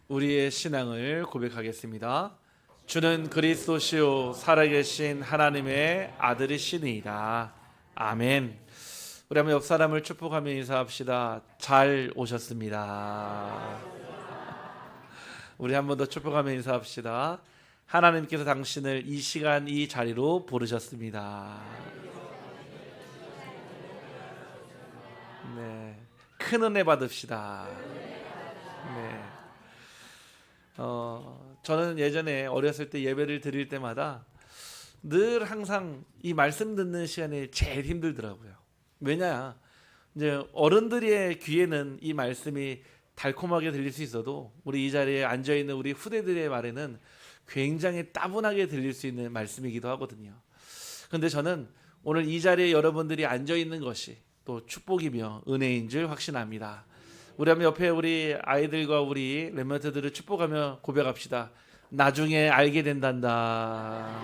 우리의 신앙을 고백하겠습니다. 주는 그리스도시요 살아계신 하나님의 아들이시니이다. 아멘. 우리 한번 옆 사람을 축복하며 인사합시다. 잘 오셨습니다. 우리 한 번 더 축복하며 인사합시다. 하나님께서 당신을 이 시간 이 자리로 부르셨습니다. 네, 큰 은혜 받읍시다. 네. 저는 예전에 어렸을 때 예배를 드릴 때마다 늘 항상 이 말씀 듣는 시간이 제일 힘들더라고요. 왜냐, 이제 어른들의 귀에는 이 말씀이 달콤하게 들릴 수 있어도 우리 이 자리에 앉아 있는 우리 후대들의 말에는 굉장히 따분하게 들릴 수 있는 말씀이기도 하거든요. 그런데 저는 오늘 이 자리에 여러분들이 앉아 있는 것이 또 축복이며 은혜인 줄 확신합니다. 우리 한번 옆에 우리 아이들과 우리 렘넌트들을 축복하며 고백합시다. 나중에 알게 된단다.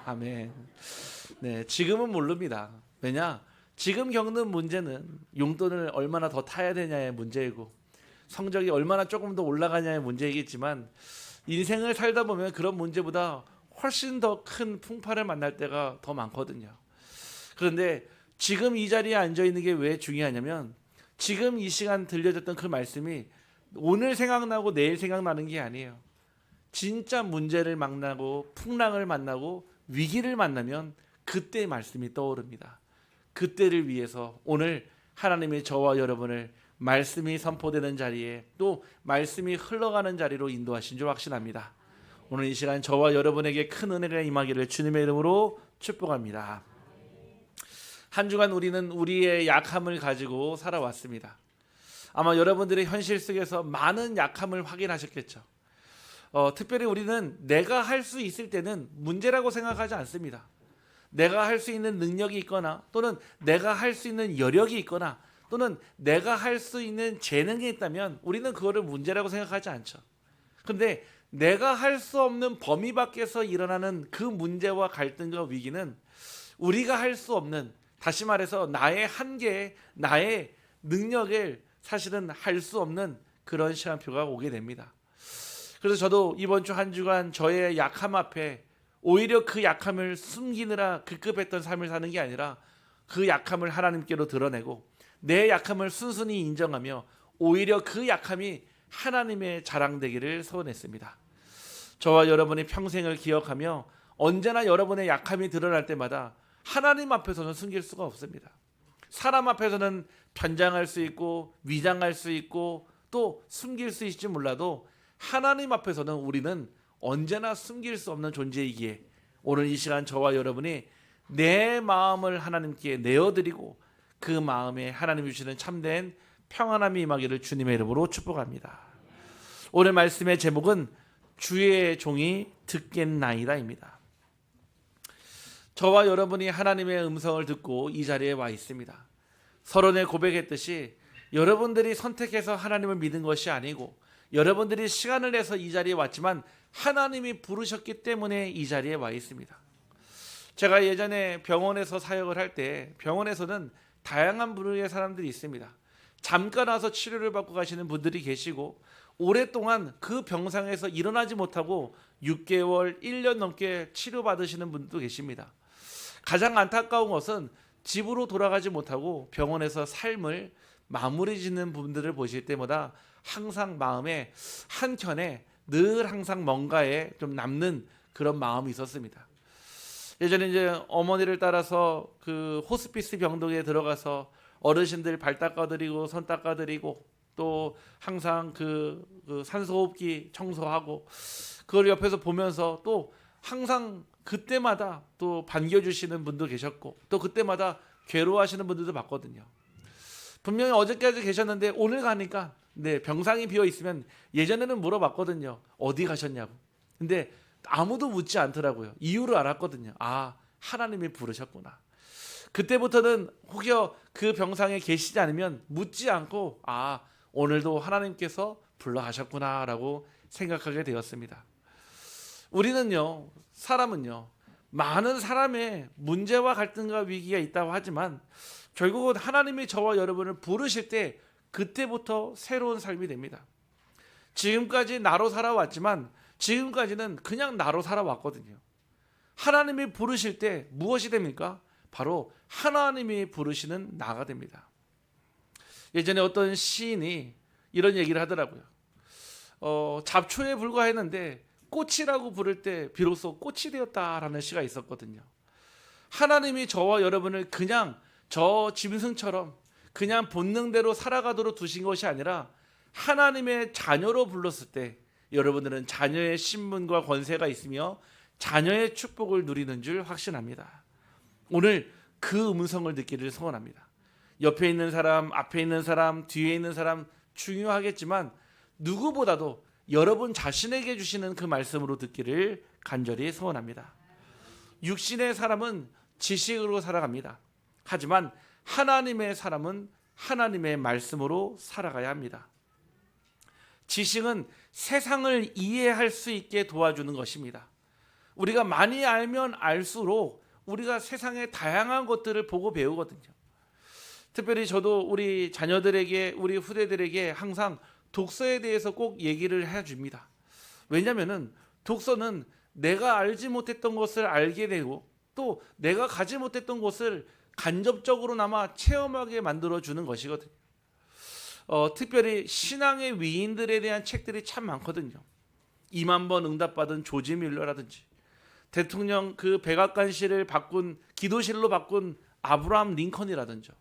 아멘. 네, 지금은 모릅니다. 왜냐? 지금 겪는 문제는 용돈을 얼마나 더 타야 되냐의 문제이고 성적이 얼마나 조금 더 올라가냐의 문제이겠지만 인생을 살다 보면 그런 문제보다 훨씬 더 큰 풍파를 만날 때가 더 많거든요. 그런데 지금 이 자리에 앉아 있는 게 왜 중요하냐면 지금 이 시간 들려졌던 그 말씀이 오늘 생각나고 내일 생각나는 게 아니에요. 진짜 문제를 만나고 풍랑을 만나고 위기를 만나면 그때 말씀이 떠오릅니다. 그때를 위해서 오늘 하나님이 저와 여러분을 말씀이 선포되는 자리에 또 말씀이 흘러가는 자리로 인도하신 줄 확신합니다. 오늘 이 시간 저와 여러분에게 큰 은혜가 임하기를 주님의 이름으로 축복합니다. 한 주간 우리는 우리의 약함을 가지고 살아왔습니다. 아마 여러분들의 현실 속에서 많은 약함을 확인하셨겠죠. 특별히 우리는 내가 할 수 있을 때는 문제라고 생각하지 않습니다. 내가 할 수 있는 능력이 있거나 또는 내가 할 수 있는 여력이 있거나 또는 내가 할 수 있는 재능이 있다면 우리는 그거를 문제라고 생각하지 않죠. 그런데 내가 할 수 없는 범위 밖에서 일어나는 그 문제와 갈등과 위기는 우리가 할 수 없는, 다시 말해서 나의 한계, 나의 능력을 사실은 할 수 없는 그런 시간표가 오게 됩니다. 그래서 저도 이번 주 한 주간 저의 약함 앞에 오히려 그 약함을 숨기느라 급급했던 삶을 사는 게 아니라 그 약함을 하나님께로 드러내고 내 약함을 순순히 인정하며 오히려 그 약함이 하나님의 자랑되기를 소원했습니다. 저와 여러분이 평생을 기억하며 언제나 여러분의 약함이 드러날 때마다 하나님 앞에서는 숨길 수가 없습니다. 사람 앞에서는 변장할 수 있고 위장할 수 있고 또 숨길 수 있을지 몰라도 하나님 앞에서는 우리는 언제나 숨길 수 없는 존재이기에 오늘 이 시간 저와 여러분이 내 마음을 하나님께 내어드리고 그 마음에 하나님 주시는 참된 평안함이 임하기를 주님의 이름으로 축복합니다. 오늘 말씀의 제목은 주의 종이 듣겠나이다입니다. 저와 여러분이 하나님의 음성을 듣고 이 자리에 와 있습니다. 서론에 고백했듯이 여러분들이 선택해서 하나님을 믿은 것이 아니고 여러분들이 시간을 내서 이 자리에 왔지만 하나님이 부르셨기 때문에 이 자리에 와 있습니다. 제가 예전에 병원에서 사역을 할 때 병원에서는 다양한 부류의 사람들이 있습니다. 잠깐 와서 치료를 받고 가시는 분들이 계시고 오랫동안 그 병상에서 일어나지 못하고 6개월, 1년 넘게 치료받으시는 분들도 계십니다. 가장 안타까운 것은 집으로 돌아가지 못하고 병원에서 삶을 마무리 짓는 분들을 보실 때마다 항상 마음에 한켠에 늘 항상 뭔가에 좀 남는 그런 마음이 있었습니다. 예전에 이제 어머니를 따라서 그 호스피스 병동에 들어가서 어르신들 발 닦아드리고 손 닦아드리고 또 항상 그 산소호흡기 청소하고 그걸 옆에서 보면서 또 항상 그때마다 또 반겨주시는 분도 계셨고 또 그때마다 괴로워하시는 분들도 봤거든요. 분명히 어제까지 계셨는데 오늘 가니까 병상이 비어 있으면 예전에는 물어봤거든요. 어디 가셨냐고. 근데 아무도 묻지 않더라고요. 이유를 알았거든요. 아, 하나님이 부르셨구나. 그때부터는 혹여 그 병상에 계시지 않으면 묻지 않고 아, 오늘도 하나님께서 불러하셨구나라고 생각하게 되었습니다. 우리는요, 사람은요, 많은 사람의 문제와 갈등과 위기가 있다고 하지만 결국은 하나님이 저와 여러분을 부르실 때 그때부터 새로운 삶이 됩니다. 지금까지 나로 살아왔지만 지금까지는 그냥 나로 살아왔거든요. 하나님이 부르실 때 무엇이 됩니까? 바로 하나님이 부르시는 나가 됩니다. 예전에 어떤 시인이 이런 얘기를 하더라고요. 잡초에 불과했는데 꽃이라고 부를 때 비로소 꽃이 되었다라는 시가 있었거든요. 하나님이 저와 여러분을 그냥 저 짐승처럼 그냥 본능대로 살아가도록 두신 것이 아니라 하나님의 자녀로 불렀을 때 여러분들은 자녀의 신분과 권세가 있으며 자녀의 축복을 누리는 줄 확신합니다. 오늘 그 음성을 듣기를 소원합니다. 옆에 있는 사람, 앞에 있는 사람, 뒤에 있는 사람 중요하겠지만 누구보다도 여러분 자신에게 주시는 그 말씀으로 듣기를 간절히 소원합니다. 육신의 사람은 지식으로 살아갑니다. 하지만 하나님의 사람은 하나님의 말씀으로 살아가야 합니다. 지식은 세상을 이해할 수 있게 도와주는 것입니다. 우리가 많이 알면 알수록 우리가 세상의 다양한 것들을 보고 배우거든요. 특별히 저도 우리 자녀들에게, 우리 후대들에게 항상 독서에 대해서 꼭 얘기를 해줍니다. 왜냐하면 독서는 내가 알지 못했던 것을 알게 되고 또 내가 가지 못했던 것을 간접적으로나마 체험하게 만들어주는 것이거든요. 특별히 신앙의 위인들에 대한 책들이 참 많거든요. 2만 번 응답받은 조지 뮬러라든지 대통령 그 백악관실을 바꾼 기도실로 바꾼 아브라함 링컨이라든지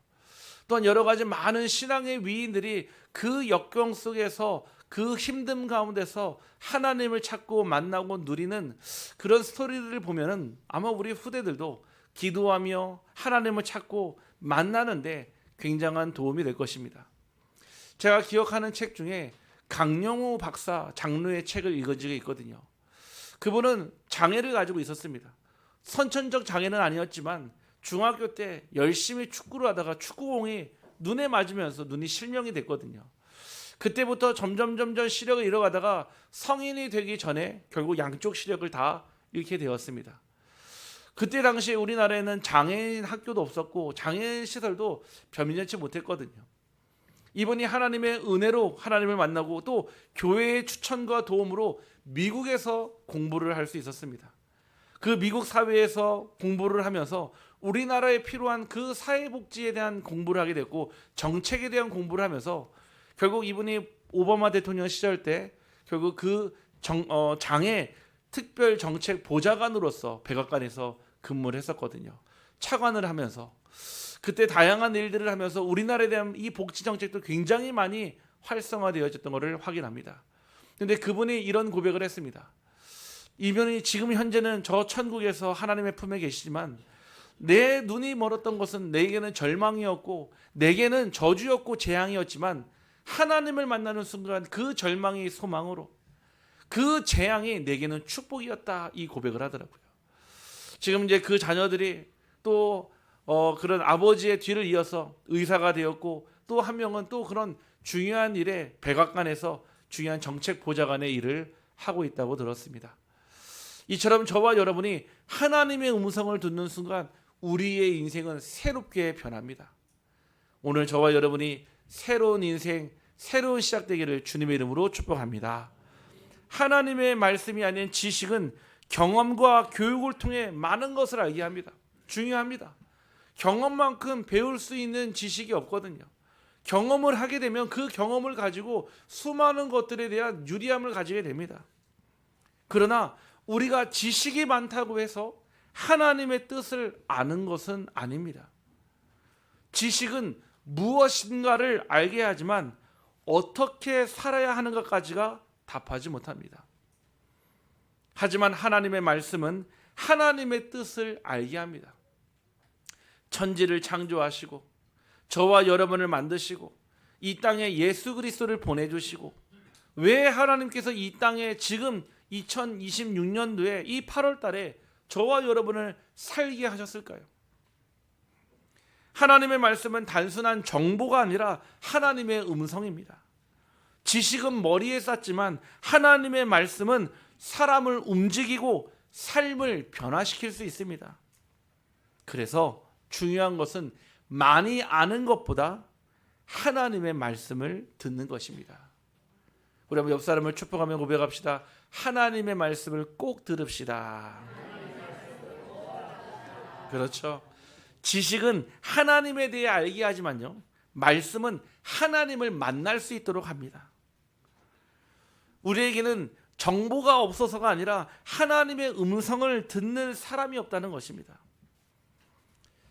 또한 여러 가지 많은 신앙의 위인들이 그 역경 속에서 그 힘듦 가운데서 하나님을 찾고 만나고 누리는 그런 스토리들을 보면은 아마 우리 후대들도 기도하며 하나님을 찾고 만나는데 굉장한 도움이 될 것입니다. 제가 기억하는 책 중에 강영우 박사 장로의 책을 읽은 적이 있거든요. 그분은 장애를 가지고 있었습니다. 선천적 장애는 아니었지만 중학교 때 열심히 축구를 하다가 축구공이 눈에 맞으면서 눈이 실명이 됐거든요. 그때부터 점점 시력을 잃어가다가 성인이 되기 전에 결국 양쪽 시력을 다 잃게 되었습니다. 그때 당시에 우리나라에는 장애인 학교도 없었고 장애인 시설도 변변치 못했거든요. 이분이 하나님의 은혜로 하나님을 만나고 또 교회의 추천과 도움으로 미국에서 공부를 할 수 있었습니다. 그 미국 사회에서 공부를 하면서 우리나라에 필요한 그 사회복지에 대한 공부를 하게 됐고 정책에 대한 공부를 하면서 결국 이분이 오바마 대통령 시절 때 결국 그 장애 특별 정책 보좌관으로서 백악관에서 근무를 했었거든요. 차관을 하면서 그때 다양한 일들을 하면서 우리나라에 대한 이 복지 정책도 굉장히 많이 활성화되어졌던 것을 확인합니다. 그런데 그분이 이런 고백을 했습니다. 이분이 지금 현재는 저 천국에서 하나님의 품에 계시지만 내 눈이 멀었던 것은 내게는 절망이었고 내게는 저주였고 재앙이었지만 하나님을 만나는 순간 그 절망이 소망으로 그 재앙이 내게는 축복이었다 이 고백을 하더라고요. 지금 이제 그 자녀들이 또 그런 아버지의 뒤를 이어서 의사가 되었고 또 한 명은 또 그런 중요한 일에 백악관에서 중요한 정책 보좌관의 일을 하고 있다고 들었습니다. 이처럼 저와 여러분이 하나님의 음성을 듣는 순간 우리의 인생은 새롭게 변합니다. 오늘 저와 여러분이 새로운 인생, 새로운 시작되기를 주님의 이름으로 축복합니다. 하나님의 말씀이 아닌 지식은 경험과 교육을 통해 많은 것을 알게 합니다. 중요합니다. 경험만큼 배울 수 있는 지식이 없거든요. 경험을 하게 되면 그 경험을 가지고 수많은 것들에 대한 유리함을 가지게 됩니다. 그러나 우리가 지식이 많다고 해서 하나님의 뜻을 아는 것은 아닙니다. 지식은 무엇인가를 알게 하지만 어떻게 살아야 하는 것까지가 답하지 못합니다. 하지만 하나님의 말씀은 하나님의 뜻을 알게 합니다. 천지를 창조하시고 저와 여러분을 만드시고 이 땅에 예수 그리스도를 보내주시고 왜 하나님께서 이 땅에 지금 2026년도에 이 8월 달에 저와 여러분을 살게 하셨을까요? 하나님의 말씀은 단순한 정보가 아니라 하나님의 음성입니다. 지식은 머리에 쌓지만 하나님의 말씀은 사람을 움직이고 삶을 변화시킬 수 있습니다. 그래서 중요한 것은 많이 아는 것보다 하나님의 말씀을 듣는 것입니다. 우리 한번 옆 사람을 축복하며 고백합시다. 하나님의 말씀을 꼭 들읍시다. 그렇죠. 지식은 하나님에 대해 알게 하지만요, 말씀은 하나님을 만날 수 있도록 합니다. 우리에게는 정보가 없어서가 아니라 하나님의 음성을 듣는 사람이 없다는 것입니다.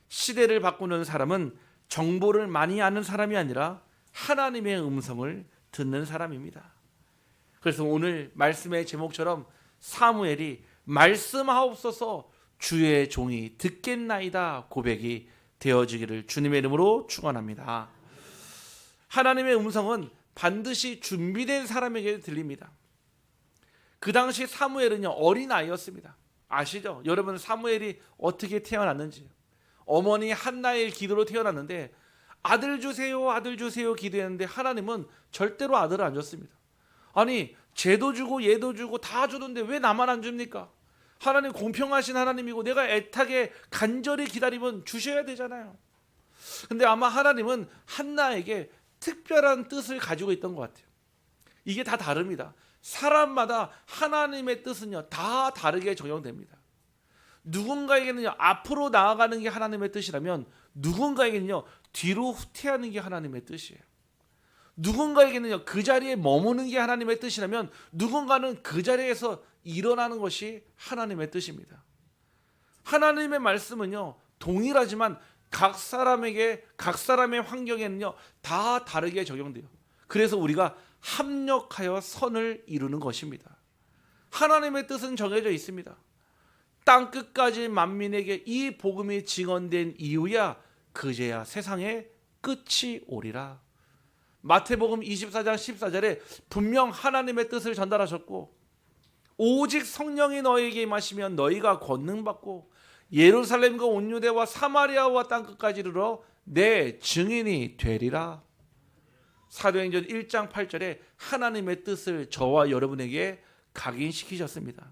시대를 바꾸는 사람은 정보를 많이 아는 사람이 아니라 하나님의 음성을 듣는 사람입니다. 그래서 오늘 말씀의 제목처럼 사무엘이 말씀하옵소서 주의 종이 듣겠나이다 고백이 되어지기를 주님의 이름으로 축원합니다. 하나님의 음성은 반드시 준비된 사람에게 들립니다. 그 당시 사무엘은요, 어린아이였습니다. 아시죠? 여러분, 사무엘이 어떻게 태어났는지요? 어머니 한나의 기도로 태어났는데 아들 주세요, 아들 주세요 기도했는데 하나님은 절대로 아들을 안 줬습니다. 아니, 쟤도 주고 얘도 주고 다 주는데 왜 나만 안 줍니까? 하나님 공평하신 하나님이고 내가 애타게 간절히 기다리면 주셔야 되잖아요. 근데 아마 하나님은 한나에게 특별한 뜻을 가지고 있던 것 같아요. 이게 다 다릅니다. 사람마다 하나님의 뜻은요, 다 다르게 적용됩니다. 누군가에게는요, 앞으로 나아가는 게 하나님의 뜻이라면 누군가에게는요, 뒤로 후퇴하는 게 하나님의 뜻이에요. 누군가에게는요, 그 자리에 머무는 게 하나님의 뜻이라면 누군가는 그 자리에서 일어나는 것이 하나님의 뜻입니다. 하나님의 말씀은요, 동일하지만 각 사람에게, 각 사람의 환경에는요, 다 다르게 적용돼요. 그래서 우리가 합력하여 선을 이루는 것입니다. 하나님의 뜻은 정해져 있습니다. 땅 끝까지 만민에게 이 복음이 증언된 이후야 그제야 세상의 끝이 오리라. 마태복음 24장 14절에 분명 하나님의 뜻을 전달하셨고, 오직 성령이 너희에게 임하시면 너희가 권능받고 예루살렘과 온 유대와 사마리아와 땅 끝까지 이르러 내 증인이 되리라. 사도행전 1장 8절에 하나님의 뜻을 저와 여러분에게 각인시키셨습니다.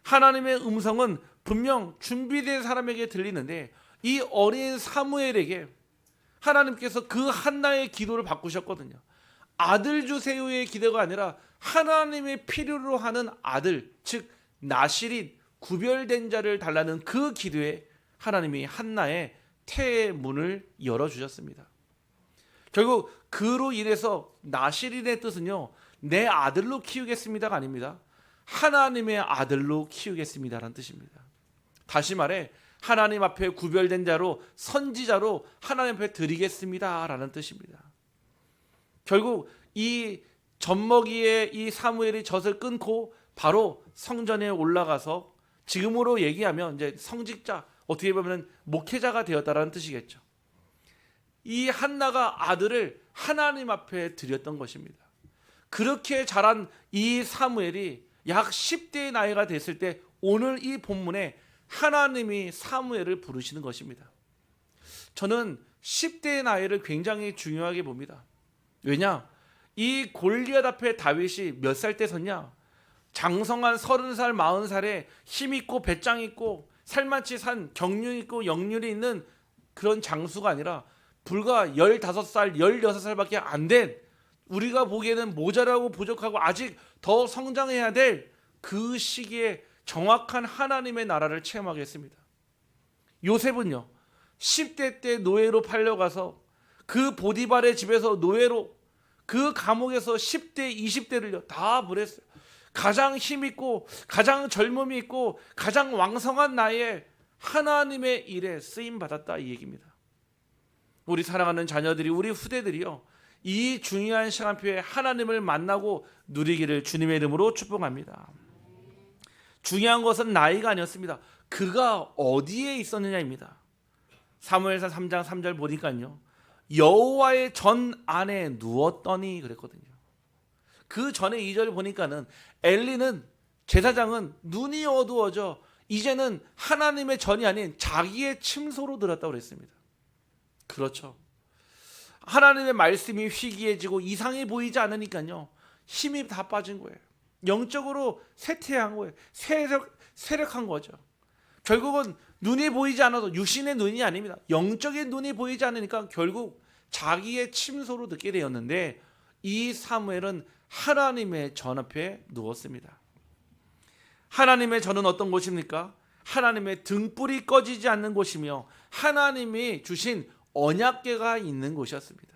하나님의 음성은 분명 준비된 사람에게 들리는데 이 어린 사무엘에게 하나님께서 그 한나의 기도를 바꾸셨거든요. 아들 주세요의 기도가 아니라 하나님의 필요로 하는 아들, 즉 나실인 구별된 자를 달라는 그 기도에 하나님이 한나의 태의 문을 열어주셨습니다. 결국 그로 인해서 나실인의 뜻은요, 내 아들로 키우겠습니다가 아닙니다. 하나님의 아들로 키우겠습니다라는 뜻입니다. 다시 말해 하나님 앞에 구별된 자로, 선지자로 하나님 앞에 드리겠습니다라는 뜻입니다. 결국 이 젖먹이의 이 사무엘이 젖을 끊고 바로 성전에 올라가서 지금으로 얘기하면 이제 성직자, 어떻게 보면 목회자가 되었다라는 뜻이겠죠. 이 한나가 아들을 하나님 앞에 드렸던 것입니다. 그렇게 자란 이 사무엘이 약 10대의 나이가 됐을 때 오늘 이 본문에 하나님이 사무엘을 부르시는 것입니다. 저는 10대의 나이를 굉장히 중요하게 봅니다. 왜냐? 이 골리앗 앞에 다윗이 몇 살 때 섰냐? 장성한 30살, 40살에 힘있고 배짱 있고 살만치 산 경륜 있고 영륜이 있는 그런 장수가 아니라 불과 15살, 16살밖에 안 된, 우리가 보기에는 모자라고 부족하고 아직 더 성장해야 될 그 시기에 정확한 하나님의 나라를 체험하게 했습니다. 요셉은요, 10대 때 노예로 팔려가서 그 보디발의 집에서 노예로, 그 감옥에서 10대, 20대를요 다 보냈어요. 가장 힘있고 가장 젊음이 있고 가장 왕성한 나이에 하나님의 일에 쓰임받았다, 이 얘기입니다. 우리 사랑하는 자녀들이, 우리 후대들이요, 이 중요한 시간표에 하나님을 만나고 누리기를 주님의 이름으로 축복합니다. 중요한 것은 나이가 아니었습니다. 그가 어디에 있었느냐입니다. 사무엘상 3장 3절 보니까요, 여호와의 전 안에 누웠더니 그랬거든요. 그 전에 2절 보니까는 엘리는, 제사장은 눈이 어두워져 이제는 하나님의 전이 아닌 자기의 침소로 들었다고 그랬습니다. 그렇죠. 하나님의 말씀이 희귀해지고 이상해 보이지 않으니까요, 힘이 다 빠진 거예요. 영적으로 쇠퇴한 거예요. 쇠력한 거죠. 결국은 눈이 보이지 않아도, 육신의 눈이 아닙니다. 영적인 눈이 보이지 않으니까 결국 자기의 침소로 듣게 되었는데, 이 사무엘은 하나님의 전 앞에 누웠습니다. 하나님의 전은 어떤 곳입니까? 하나님의 등불이 꺼지지 않는 곳이며 하나님이 주신 언약궤가 있는 곳이었습니다.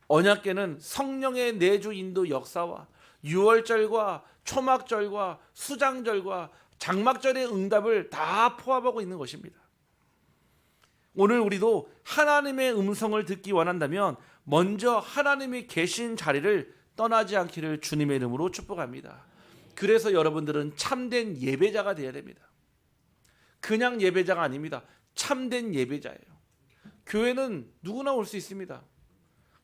언약궤는 성령의 내주 인도 역사와 유월절과 초막절과 수장절과 장막절의 응답을 다 포함하고 있는 것입니다. 오늘 우리도 하나님의 음성을 듣기 원한다면 먼저 하나님이 계신 자리를 떠나지 않기를 주님의 이름으로 축복합니다. 그래서 여러분들은 참된 예배자가 되어야 됩니다. 그냥 예배자가 아닙니다. 참된 예배자예요. 교회는 누구나 올 수 있습니다.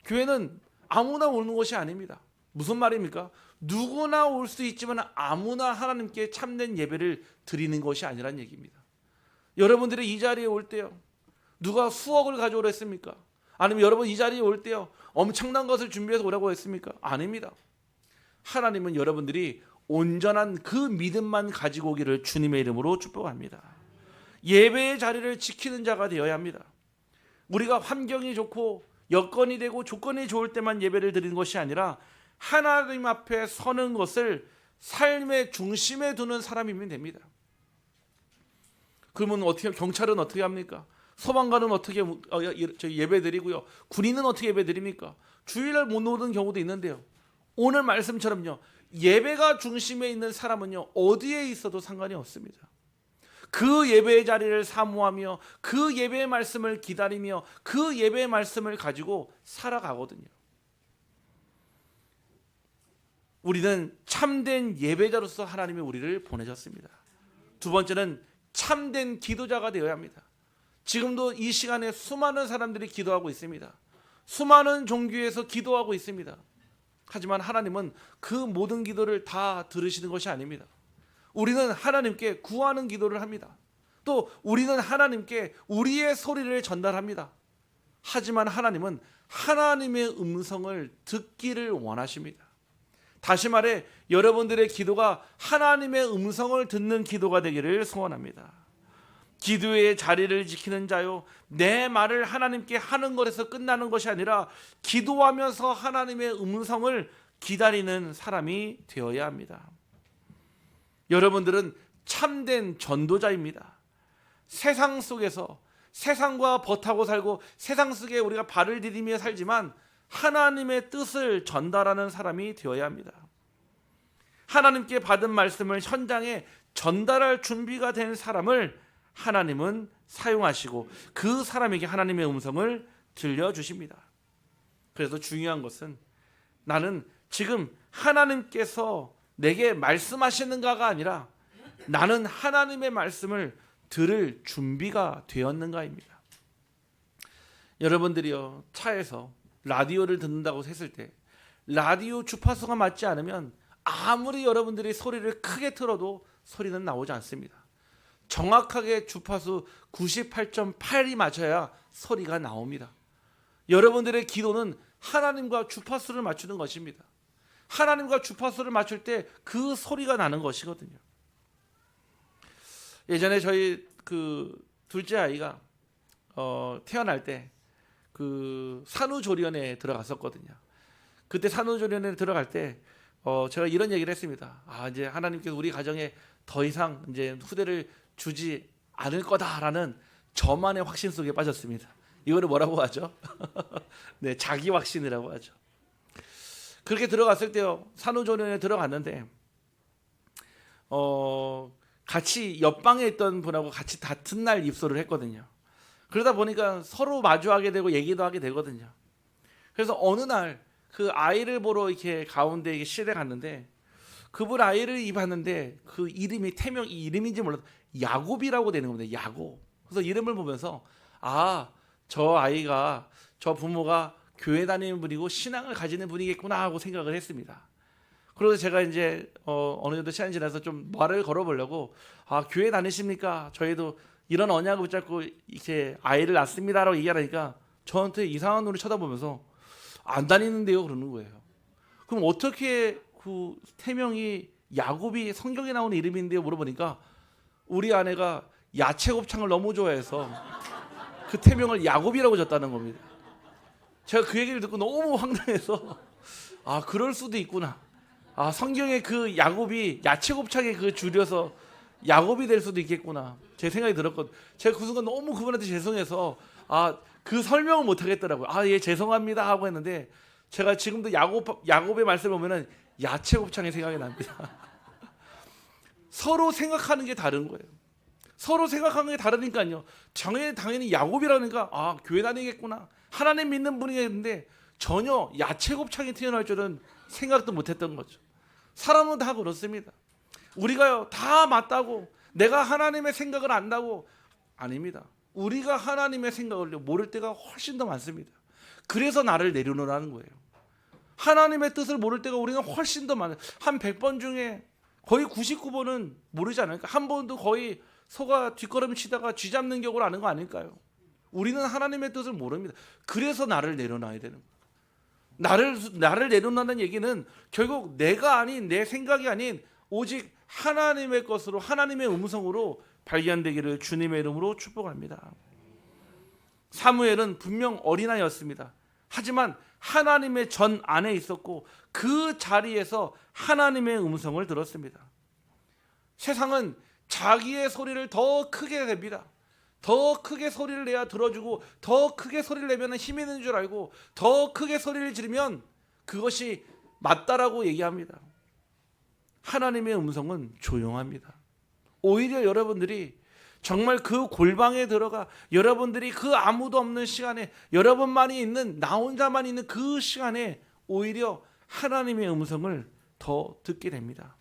교회는 아무나 오는 것이 아닙니다. 무슨 말입니까? 누구나 올 수 있지만 아무나 하나님께 참된 예배를 드리는 것이 아니란 얘기입니다. 여러분들이 이 자리에 올 때요, 누가 수억을 가져오라 했습니까? 아니면 여러분 이 자리에 올 때요, 엄청난 것을 준비해서 오라고 했습니까? 아닙니다. 하나님은 여러분들이 온전한 그 믿음만 가지고 오기를 주님의 이름으로 축복합니다. 예배의 자리를 지키는 자가 되어야 합니다. 우리가 환경이 좋고 여건이 되고 조건이 좋을 때만 예배를 드리는 것이 아니라 하나님 앞에 서는 것을 삶의 중심에 두는 사람이면 됩니다. 그러면 어떻게, 경찰은 어떻게 합니까? 소방관은 어떻게 예배 드리고요, 군인은 어떻게 예배 드립니까? 주일날 못 오는 경우도 있는데요, 오늘 말씀처럼요, 예배가 중심에 있는 사람은요, 어디에 있어도 상관이 없습니다. 그 예배의 자리를 사모하며 그 예배의 말씀을 기다리며 그 예배의 말씀을 가지고 살아가거든요. 우리는 참된 예배자로서 하나님이 우리를 보내셨습니다. 두 번째는 참된 기도자가 되어야 합니다. 지금도 이 시간에 수많은 사람들이 기도하고 있습니다. 수많은 종교에서 기도하고 있습니다. 하지만 하나님은 그 모든 기도를 다 들으시는 것이 아닙니다. 우리는 하나님께 구하는 기도를 합니다. 또 우리는 하나님께 우리의 소리를 전달합니다. 하지만 하나님은 하나님의 음성을 듣기를 원하십니다. 다시 말해 여러분들의 기도가 하나님의 음성을 듣는 기도가 되기를 소원합니다. 기도의 자리를 지키는 자요, 내 말을 하나님께 하는 것에서 끝나는 것이 아니라 기도하면서 하나님의 음성을 기다리는 사람이 되어야 합니다. 여러분들은 참된 전도자입니다. 세상 속에서 세상과 버타고 살고 세상 속에 우리가 발을 디디며 살지만 하나님의 뜻을 전달하는 사람이 되어야 합니다. 하나님께 받은 말씀을 현장에 전달할 준비가 된 사람을 하나님은 사용하시고 그 사람에게 하나님의 음성을 들려주십니다. 그래서 중요한 것은 나는 지금 하나님께서 내게 말씀하시는가가 아니라 나는 하나님의 말씀을 들을 준비가 되었는가입니다. 여러분들이요, 차에서 라디오를 듣는다고 했을 때 라디오 주파수가 맞지 않으면 아무리 여러분들이 소리를 크게 틀어도 소리는 나오지 않습니다. 정확하게 주파수 98.8이 맞춰야 소리가 나옵니다. 여러분들의 기도는 하나님과 주파수를 맞추는 것입니다. 하나님과 주파수를 맞출 때 그 소리가 나는 것이거든요. 예전에 저희 그 둘째 아이가 태어날 때 그 산후조리원에 들어갔었거든요. 그때 산후조리원에 들어갈 때 제가 이런 얘기를 했습니다. 이제 하나님께서 우리 가정에 더 이상 이제 후대를 주지 않을 거다라는 저만의 확신 속에 빠졌습니다. 이거를 뭐라고 하죠? 네, 자기 확신이라고 하죠. 그렇게 들어갔을 때요, 산후조리원에 들어갔는데 같이 옆방에 있던 분하고 같이 같은 날 입소를 했거든요. 그러다 보니까 서로 마주하게 되고 얘기도 하게 되거든요. 그래서 어느 날 그 아이를 보러 이렇게 가운데 실에 갔는데 그분 아이를 입었는데 그 이름이 태명 이름인지 몰라도 야곱이라고 되는 겁니다. 야곱. 그래서 이름을 보면서 저 아이가 저 부모가 교회 다니는 분이고 신앙을 가지는 분이겠구나 하고 생각을 했습니다. 그래서 제가 이제 어느 정도 시간이 지나서 좀 말을 걸어보려고 교회 다니십니까? 저희도 이런 언약을 붙잡고 이렇게 아이를 낳습니다라고 얘기하니까 저한테 이상한 눈으로 쳐다보면서 안 다니는데요 그러는 거예요. 그럼 어떻게 그 태명이 야곱이 성경에 나오는 이름인데요 물어보니까 우리 아내가 야채곱창을 너무 좋아해서 그 태명을 야곱이라고 줬다는 겁니다. 제가 그 얘기를 듣고 너무 황당해서 아, 그럴 수도 있구나. 아, 성경에 그 야곱이 야채곱창에 그 줄여서 야곱이 될 수도 있겠구나. 제 생각이 들었거든요. 제가 그 순간 너무 그분한테 죄송해서 그 설명을 못 하겠더라고요. 예, 죄송합니다 하고 했는데 제가 지금도 야곱의 말씀을 보면은 야채곱창이 생각이 납니다. 서로 생각하는 게 다른 거예요. 서로 생각하는 게 다르니까요. 당연히 야곱이라니까 교회 다니겠구나. 하나님 믿는 분이겠는데 전혀 야채곱창이 태어날 줄은 생각도 못했던 거죠. 사람은 다 그렇습니다. 우리가요 다 맞다고 내가 하나님의 생각을 안다고 아닙니다. 우리가 하나님의 생각을 모를 때가 훨씬 더 많습니다. 그래서 나를 내려놓으라는 거예요. 하나님의 뜻을 모를 때가 우리는 훨씬 더 많아요. 한 100번 중에 거의 99번은 모르지 않을까? 한 번도 거의 소가 뒷걸음 치다가 쥐 잡는 격으로 아는 거 아닐까요? 우리는 하나님의 뜻을 모릅니다. 그래서 나를 내려놔야 되는 거예요. 나를 내려놓는 얘기는 결국 내가 아닌 내 생각이 아닌 오직 하나님의 것으로 하나님의 음성으로 발견되기를 주님의 이름으로 축복합니다. 사무엘은 분명 어린아이였습니다. 하지만 하나님의 전 안에 있었고 그 자리에서 하나님의 음성을 들었습니다. 세상은 자기의 소리를 더 크게 냅니다. 더 크게 소리를 내야 들어주고 더 크게 소리를 내면 힘이 있는 줄 알고 더 크게 소리를 지르면 그것이 맞다라고 얘기합니다. 하나님의 음성은 조용합니다. 오히려 여러분들이 정말 그 골방에 들어가 여러분들이 그 아무도 없는 시간에 여러분만이 있는 나 혼자만 있는 그 시간에 오히려 하나님의 음성을 더 듣게 됩니다.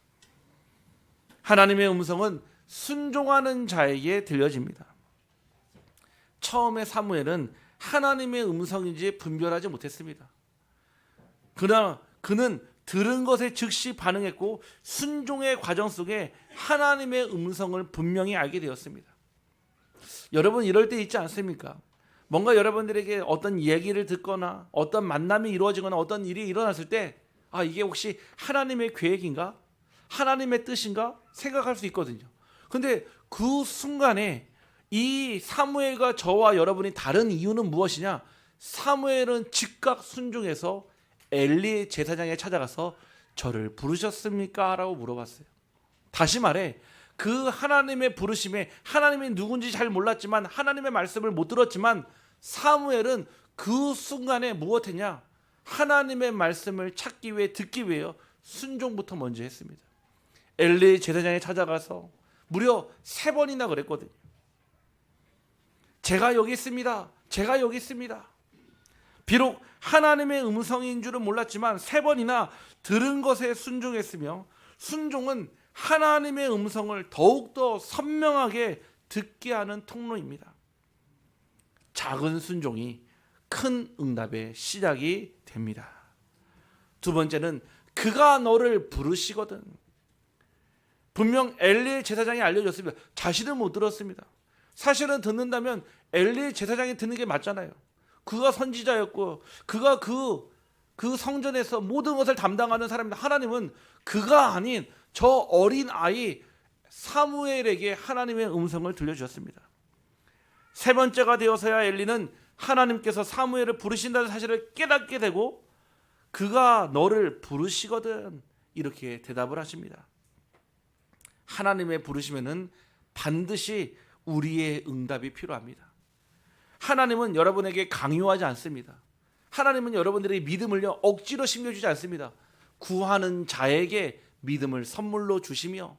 하나님의 음성은 순종하는 자에게 들려집니다. 처음에 사무엘은 하나님의 음성인지 분별하지 못했습니다. 그러나 그는 들은 것에 즉시 반응했고 순종의 과정 속에 하나님의 음성을 분명히 알게 되었습니다. 여러분 이럴 때 있지 않습니까? 뭔가 여러분들에게 어떤 얘기를 듣거나 어떤 만남이 이루어지거나 어떤 일이 일어났을 때 이게 혹시 하나님의 계획인가? 하나님의 뜻인가? 생각할 수 있거든요. 근데 그 순간에 이 사무엘과 저와 여러분이 다른 이유는 무엇이냐? 사무엘은 즉각 순종해서 엘리 제사장에 찾아가서 저를 부르셨습니까? 라고 물어봤어요. 다시 말해 그 하나님의 부르심에 하나님이 누군지 잘 몰랐지만 하나님의 말씀을 못 들었지만 사무엘은 그 순간에 무엇했냐? 하나님의 말씀을 찾기 위해 듣기 위해 순종부터 먼저 했습니다. 엘리 제사장에 찾아가서 무려 3번이나 그랬거든요. 제가 여기 있습니다. 제가 여기 있습니다. 비록 하나님의 음성인 줄은 몰랐지만 3번이나 들은 것에 순종했으며 순종은 하나님의 음성을 더욱더 선명하게 듣게 하는 통로입니다. 작은 순종이 큰 응답의 시작이 됩니다. 두 번째는 그가 너를 부르시거든. 분명 엘리 제사장이 알려줬습니다. 자신은 못 들었습니다. 사실은 듣는다면 엘리 제사장이 듣는 게 맞잖아요. 그가 선지자였고 그가 그 성전에서 모든 것을 담당하는 사람입니다. 하나님은 그가 아닌 저 어린 아이 사무엘에게 하나님의 음성을 들려주셨습니다. 3번째가 되어서야 엘리는 하나님께서 사무엘을 부르신다는 사실을 깨닫게 되고 그가 너를 부르시거든 이렇게 대답을 하십니다. 하나님의 부르심에는 반드시 우리의 응답이 필요합니다. 하나님은 여러분에게 강요하지 않습니다. 하나님은 여러분들의 믿음을요 억지로 심겨주지 않습니다. 구하는 자에게 믿음을 선물로 주시며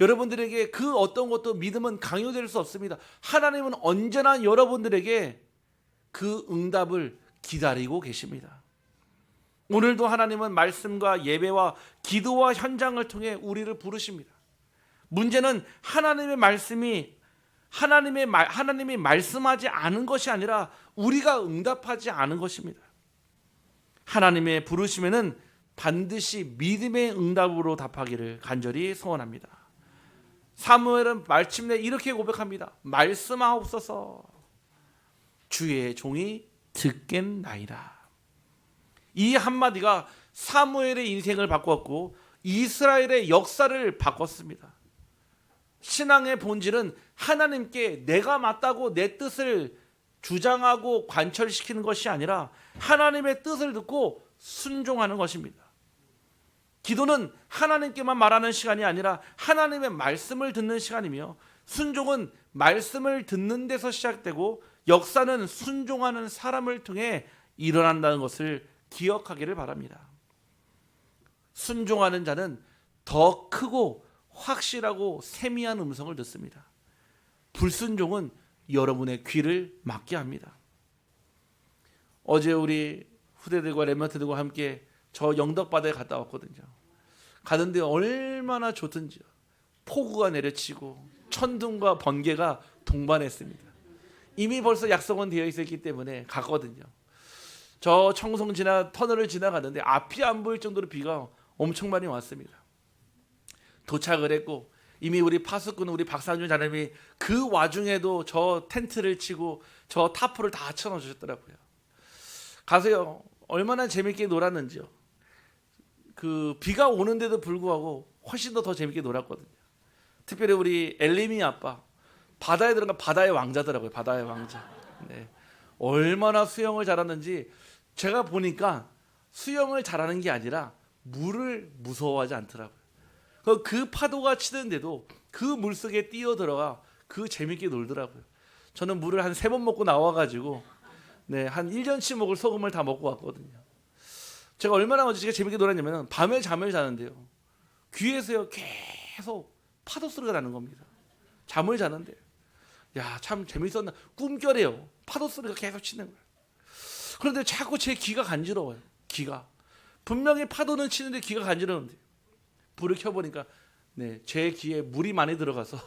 여러분들에게 그 어떤 것도 믿음은 강요될 수 없습니다. 하나님은 언제나 여러분들에게 그 응답을 기다리고 계십니다. 오늘도 하나님은 말씀과 예배와 기도와 현장을 통해 우리를 부르십니다. 문제는 하나님의 말씀이 하나님이 말씀하지 않은 것이 아니라 우리가 응답하지 않은 것입니다. 하나님의 부르심에는 반드시 믿음의 응답으로 답하기를 간절히 소원합니다. 사무엘은 마침내 이렇게 고백합니다. 말씀하옵소서 주의 종이 듣겠나이다. 이 한마디가 사무엘의 인생을 바꿨고 이스라엘의 역사를 바꿨습니다. 신앙의 본질은 하나님께 내가 맞다고 내 뜻을 주장하고 관철시키는 것이 아니라 하나님의 뜻을 듣고 순종하는 것입니다. 기도는 하나님께만 말하는 시간이 아니라 하나님의 말씀을 듣는 시간이며, 순종은 말씀을 듣는 데서 시작되고 역사는 순종하는 사람을 통해 일어난다는 것을 기억하기를 바랍니다. 순종하는 자는 더 크고 확실하고 세미한 음성을 듣습니다. 불순종은 여러분의 귀를 막게 합니다. 어제 우리 후대들과 렘넌트들과 함께 저 영덕바다에 갔다 왔거든요. 가는데 얼마나 좋든지요. 폭우가 내려치고 천둥과 번개가 동반했습니다. 이미 벌써 약속은 되어 있었기 때문에 갔거든요. 저 청송 터널을 지나가는데 앞이 안 보일 정도로 비가 엄청 많이 왔습니다. 도착을 했고, 이미 우리 파수꾼 우리 박상준 자님이 그 와중에도 저 텐트를 치고 저 타프를 다 쳐넣어 주셨더라고요. 가서요, 얼마나 재밌게 놀았는지요. 그 비가 오는데도 불구하고 훨씬 더 재밌게 놀았거든요. 특별히 우리 엘리미 아빠, 바다에 들어간 바다의 왕자더라고요. 바다의 왕자. 네. 얼마나 수영을 잘하는지 제가 보니까 수영을 잘하는 게 아니라 물을 무서워하지 않더라고요. 그 파도가 치는데도 그 물속에 뛰어들어가 그 재밌게 놀더라고요. 저는 물을 한 3번 먹고 나와가지고 한 1년치 먹을 소금을 다 먹고 왔거든요. 제가 얼마나 어제 재밌게 놀았냐면, 밤에 잠을 자는데요, 귀에서요 계속 파도 소리가 나는 겁니다. 잠을 자는데, 야, 참 재밌었나. 꿈결에요 파도 소리가 계속 치는 거예요. 그런데 자꾸 제 귀가 간지러워요. 귀가 분명히 파도는 치는데 귀가 간지러운데, 불을 켜보니까 제 귀에 물이 많이 들어가서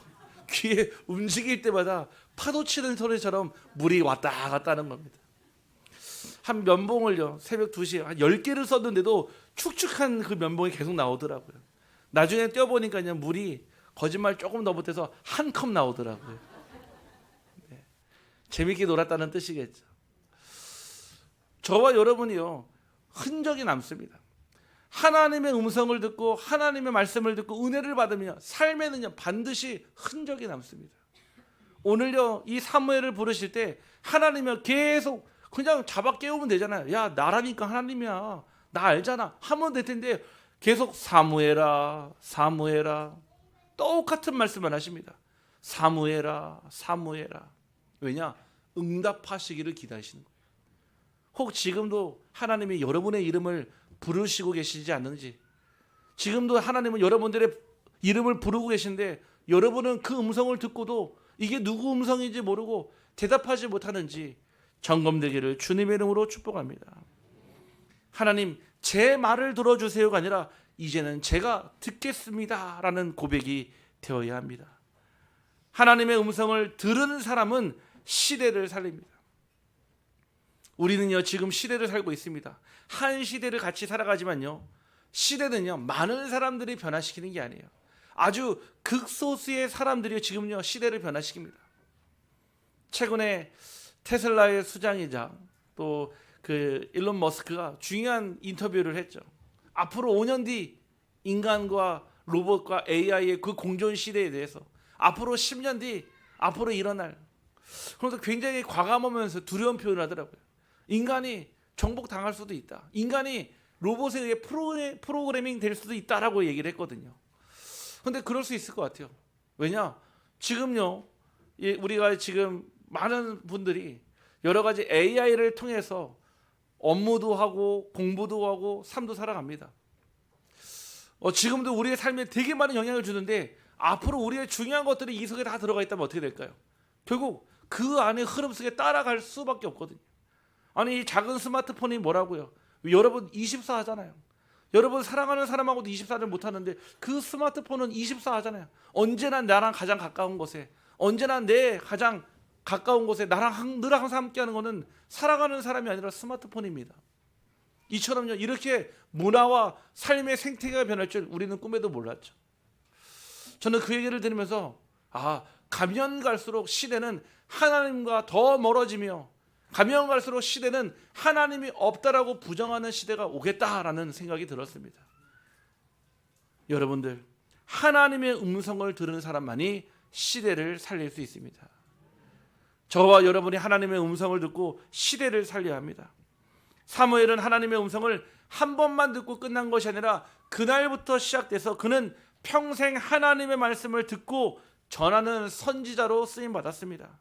귀에 움직일 때마다 파도 치는 소리처럼 물이 왔다 갔다 하는 겁니다. 한 면봉을요, 새벽 2시에 한 10개를 썼는데도 축축한 그 면봉이 계속 나오더라고요. 나중에 떼어보니까 그냥 물이 거짓말 조금 더 못해서 한 컵 나오더라고요. 재밌게 놀았다는 뜻이겠죠. 저와 여러분이요, 흔적이 남습니다. 하나님의 음성을 듣고 하나님의 말씀을 듣고 은혜를 받으며 삶에는요 반드시 흔적이 남습니다. 오늘요 이 사무엘을 부르실 때 하나님이 계속 그냥 잡아 깨우면 되잖아요. 야, 나라니까 하나님이야, 나 알잖아 하면 될 텐데 계속 사무엘아 사무엘아 똑같은 말씀을 하십니다. 사무엘아 사무엘아. 왜냐? 응답하시기를 기다리시는 거예요. 혹 지금도 하나님이 여러분의 이름을 부르시고 계시지 않는지, 지금도 하나님은 여러분들의 이름을 부르고 계신데 여러분은 그 음성을 듣고도 이게 누구 음성인지 모르고 대답하지 못하는지 점검되기를 주님의 이름으로 축복합니다. 하나님, 제 말을 들어주세요가 아니라 이제는 제가 듣겠습니다 라는 고백이 되어야 합니다. 하나님의 음성을 들은 사람은 시대를 살립니다. 우리는요 지금 시대를 살고 있습니다. 한 시대를 같이 살아가지만요, 시대는요 많은 사람들이 변화시키는 게 아니에요. 아주 극소수의 사람들이 지금요 시대를 변화시킵니다. 최근에 테슬라의 수장이자 또 그 일론 머스크가 중요한 인터뷰를 했죠. 앞으로 5년 뒤 인간과 로봇과 AI의 그 공존 시대에 대해서, 앞으로 10년 뒤 앞으로 일어날, 그래서 굉장히 과감하면서 두려운 표현을 하더라고요. 인간이 정복당할 수도 있다, 인간이 로봇에 의해 프로그래밍 될 수도 있다라고 얘기를 했거든요. 그런데 그럴 수 있을 것 같아요. 왜냐? 지금요 우리가 지금 많은 분들이 여러 가지 AI를 통해서 업무도 하고 공부도 하고 삶도 살아갑니다. 지금도 우리의 삶에 되게 많은 영향을 주는데 앞으로 우리의 중요한 것들이 이 속에 다 들어가 있다면 어떻게 될까요? 결국 그 안에 흐름 속에 따라갈 수밖에 없거든요. 아니, 이 작은 스마트폰이 뭐라고요? 여러분 24 하잖아요. 여러분 사랑하는 사람하고도 24를 못하는데 그 스마트폰은 24 하잖아요. 언제나 나랑 가장 가까운 곳에, 언제나 내 가장 가까운 곳에 나랑 늘 항상 함께하는 것은 살아가는 사람이 아니라 스마트폰입니다. 이처럼요 이렇게 문화와 삶의 생태계가 변할 줄 우리는 꿈에도 몰랐죠. 저는 그 얘기를 들으면서 가면 갈수록 시대는 하나님과 더 멀어지며, 가면 갈수록 시대는 하나님이 없다라고 부정하는 시대가 오겠다라는 생각이 들었습니다. 여러분들, 하나님의 음성을 들은 사람만이 시대를 살릴 수 있습니다. 저와 여러분이 하나님의 음성을 듣고 시대를 살려야 합니다. 사무엘은 하나님의 음성을 한 번만 듣고 끝난 것이 아니라 그날부터 시작돼서 그는 평생 하나님의 말씀을 듣고 전하는 선지자로 쓰임 받았습니다.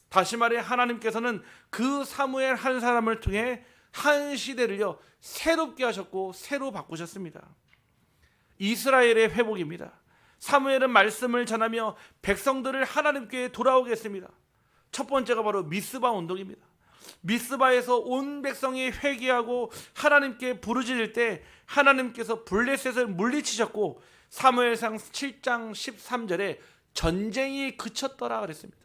다시 말해 하나님께서는 그 사무엘 한 사람을 통해 한 시대를요 새롭게 하셨고 새로 바꾸셨습니다. 이스라엘의 회복입니다. 사무엘은 말씀을 전하며 백성들을 하나님께 돌아오게 했습니다. 첫 번째가 바로 미스바 운동입니다. 미스바에서 온 백성이 회개하고 하나님께 부르짖을 때 하나님께서 블레셋을 물리치셨고 사무엘상 7장 13절에 전쟁이 그쳤더라 그랬습니다.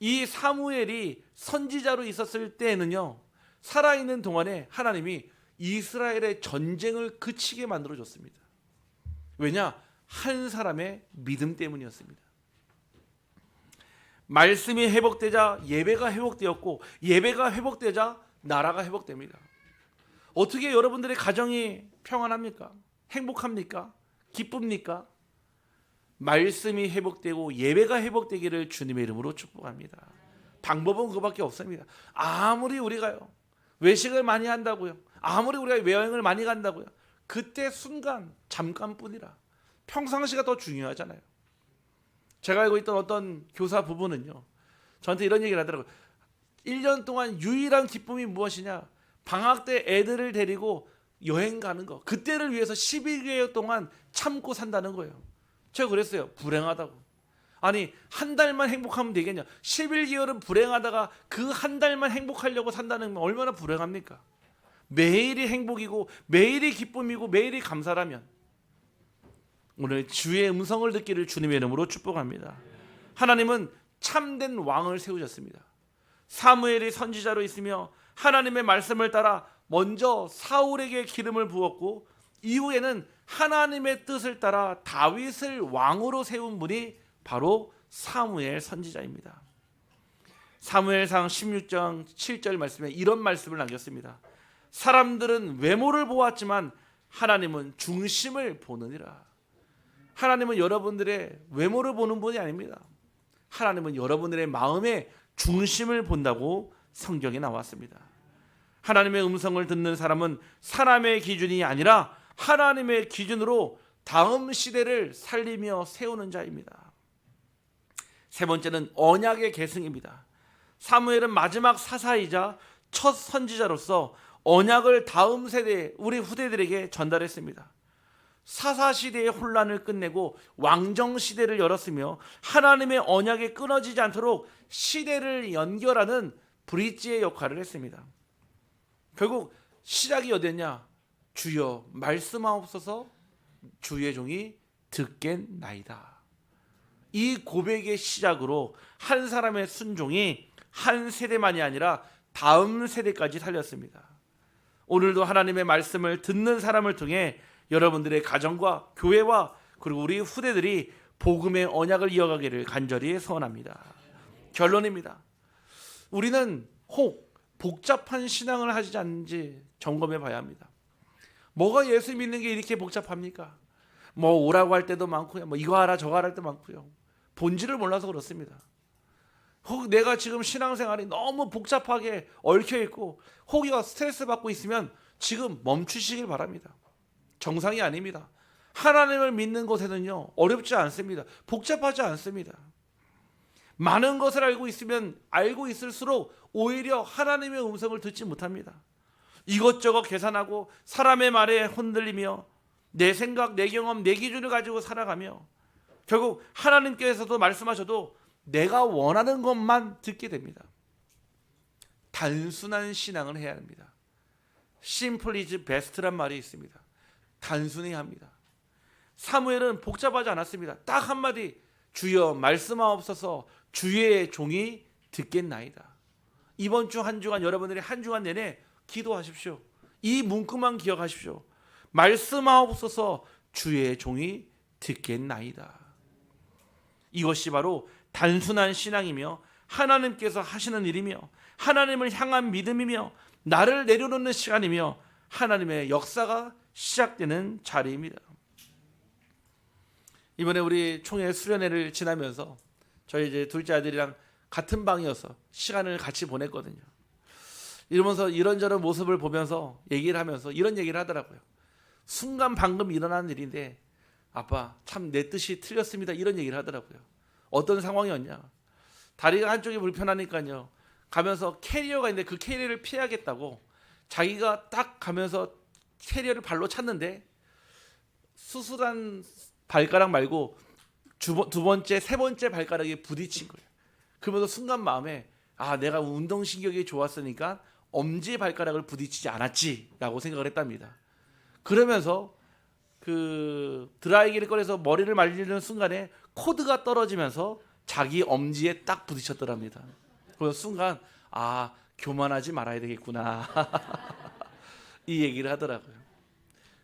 이 사무엘이 선지자로 있었을 때에는요 살아있는 동안에 하나님이 이스라엘의 전쟁을 그치게 만들어줬습니다. 왜냐? 한 사람의 믿음 때문이었습니다. 말씀이 회복되자 예배가 회복되었고 예배가 회복되자 나라가 회복됩니다. 어떻게 여러분들의 가정이 평안합니까? 행복합니까? 기쁩니까? 말씀이 회복되고 예배가 회복되기를 주님의 이름으로 축복합니다. 방법은 그거밖에 없습니다. 아무리 우리가요 외식을 많이 한다고요, 아무리 우리가 여행을 많이 간다고요, 그때 순간 잠깐뿐이라 평상시가 더 중요하잖아요. 제가 알고 있던 어떤 교사 부부는요 저한테 이런 얘기를 하더라고요. 1년 동안 유일한 기쁨이 무엇이냐? 방학 때 애들을 데리고 여행 가는 거. 그때를 위해서 11개월 동안 참고 산다는 거예요. 제가 그랬어요. 불행하다고. 아니 한 달만 행복하면 되겠냐? 11개월은 불행하다가 그 한 달만 행복하려고 산다는 건 얼마나 불행합니까? 매일이 행복이고 매일이 기쁨이고 매일이 감사라면 오늘 주의 음성을 듣기를 주님의 이름으로 축복합니다. 하나님은 참된 왕을 세우셨습니다. 사무엘이 선지자로 있으며 하나님의 말씀을 따라 먼저 사울에게 기름을 부었고 이후에는 하나님의 뜻을 따라 다윗을 왕으로 세운 분이 바로 사무엘 선지자입니다. 사무엘상 16장 7절 말씀에 이런 말씀을 남겼습니다. 사람들은 외모를 보았지만 하나님은 중심을 보느니라. 하나님은 여러분들의 외모를 보는 분이 아닙니다. 하나님은 여러분들의 마음의 중심을 본다고 성경에 나왔습니다. 하나님의 음성을 듣는 사람은 사람의 기준이 아니라 하나님의 기준으로 다음 시대를 살리며 세우는 자입니다. 세 번째는 언약의 계승입니다. 사무엘은 마지막 사사이자 첫 선지자로서 언약을 다음 세대 우리 후대들에게 전달했습니다. 사사시대의 혼란을 끝내고 왕정시대를 열었으며 하나님의 언약이 끊어지지 않도록 시대를 연결하는 브릿지의 역할을 했습니다. 결국 시작이 어디였냐? 주여 말씀하옵소서 주의 종이 듣겠나이다. 이 고백의 시작으로 한 사람의 순종이 한 세대만이 아니라 다음 세대까지 살렸습니다. 오늘도 하나님의 말씀을 듣는 사람을 통해 여러분들의 가정과 교회와 그리고 우리 후대들이 복음의 언약을 이어가기를 간절히 소원합니다. 결론입니다. 우리는 혹 복잡한 신앙을 하지 않는지 점검해 봐야 합니다. 뭐가 예수 믿는 게 이렇게 복잡합니까? 뭐 오라고 할 때도 많고요. 뭐 이거 하라 저거 하라 할 때도 많고요. 본질을 몰라서 그렇습니다. 혹 내가 지금 신앙생활이 너무 복잡하게 얽혀 있고 혹이가 스트레스 받고 있으면 지금 멈추시길 바랍니다. 정상이 아닙니다. 하나님을 믿는 것에는요 어렵지 않습니다. 복잡하지 않습니다. 많은 것을 알고 있으면 알고 있을수록 오히려 하나님의 음성을 듣지 못합니다. 이것저것 계산하고 사람의 말에 흔들리며 내 생각, 내 경험, 내 기준을 가지고 살아가며 결국 하나님께서도 말씀하셔도 내가 원하는 것만 듣게 됩니다. 단순한 신앙을 해야 합니다. Simple is best란 말이 있습니다. 단순히 합니다. 사무엘은 복잡하지 않았습니다. 딱 한마디 주여 말씀하옵소서 주의 종이 듣겠나이다. 이번 주 한 주간 여러분들이 한 주간 내내 기도하십시오. 이 문구만 기억하십시오. 말씀하옵소서 주의 종이 듣겠나이다. 이것이 바로 단순한 신앙이며 하나님께서 하시는 일이며 하나님을 향한 믿음이며 나를 내려놓는 시간이며 하나님의 역사가 시작되는 자리입니다. 이번에 우리 총회 수련회를 지나면서 저희 이제 둘째 아들이랑 같은 방이어서 시간을 같이 보냈거든요. 이러면서 이런저런 모습을 보면서 얘기를 하면서 이런 얘기를 하더라고요. 순간 방금 일어난 일인데 아빠 참 내 뜻이 틀렸습니다. 이런 얘기를 하더라고요. 어떤 상황이었냐. 다리가 한쪽이 불편하니까요. 가면서 캐리어가 있는데 그 캐리어를 피하겠다고 자기가 딱 가면서 캐리어를 발로 찼는데 수술한 발가락 말고 두 번째, 세 번째 발가락에 부딪힌 거예요. 그러면서 순간 마음에 내가 운동신경이 좋았으니까 엄지 발가락을 부딪히지 않았지라고 생각을 했답니다. 그러면서 그 드라이기를 꺼내서 머리를 말리는 순간에 코드가 떨어지면서 자기 엄지에 딱 부딪혔더랍니다. 그 순간 교만하지 말아야 되겠구나 이 얘기를 하더라고요.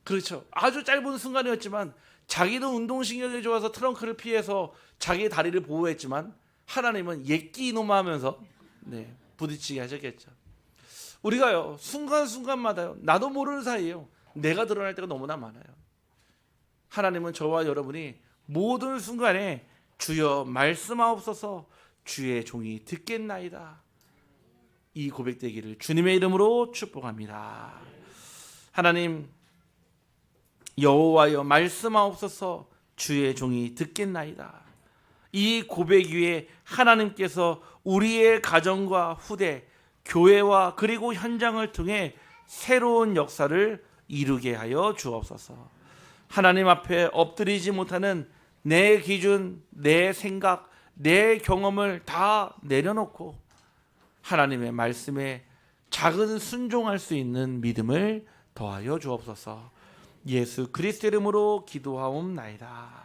그렇죠. 아주 짧은 순간이었지만 자기도 운동신경이 좋아서 트렁크를 피해서 자기의 다리를 보호했지만 하나님은 예끼 이놈아 하면서 부딪히게 하셨겠죠. 우리가요 순간순간마다요 나도 모르는 사이에요 내가 드러날 때가 너무나 많아요. 하나님은 저와 여러분이 모든 순간에 주여 말씀하옵소서 주의 종이 듣겠나이다 이 고백되기를 주님의 이름으로 축복합니다. 하나님 여호와여 말씀하옵소서 주의 종이 듣겠나이다. 이 고백 위에 하나님께서 우리의 가정과 후대, 교회와 그리고 현장을 통해 새로운 역사를 이루게 하여 주옵소서. 하나님 앞에 엎드리지 못하는 내 기준, 내 생각, 내 경험을 다 내려놓고 하나님의 말씀에 작은 순종할 수 있는 믿음을 더하여 주옵소서. 예수 그리스도 이름으로 기도하옵나이다.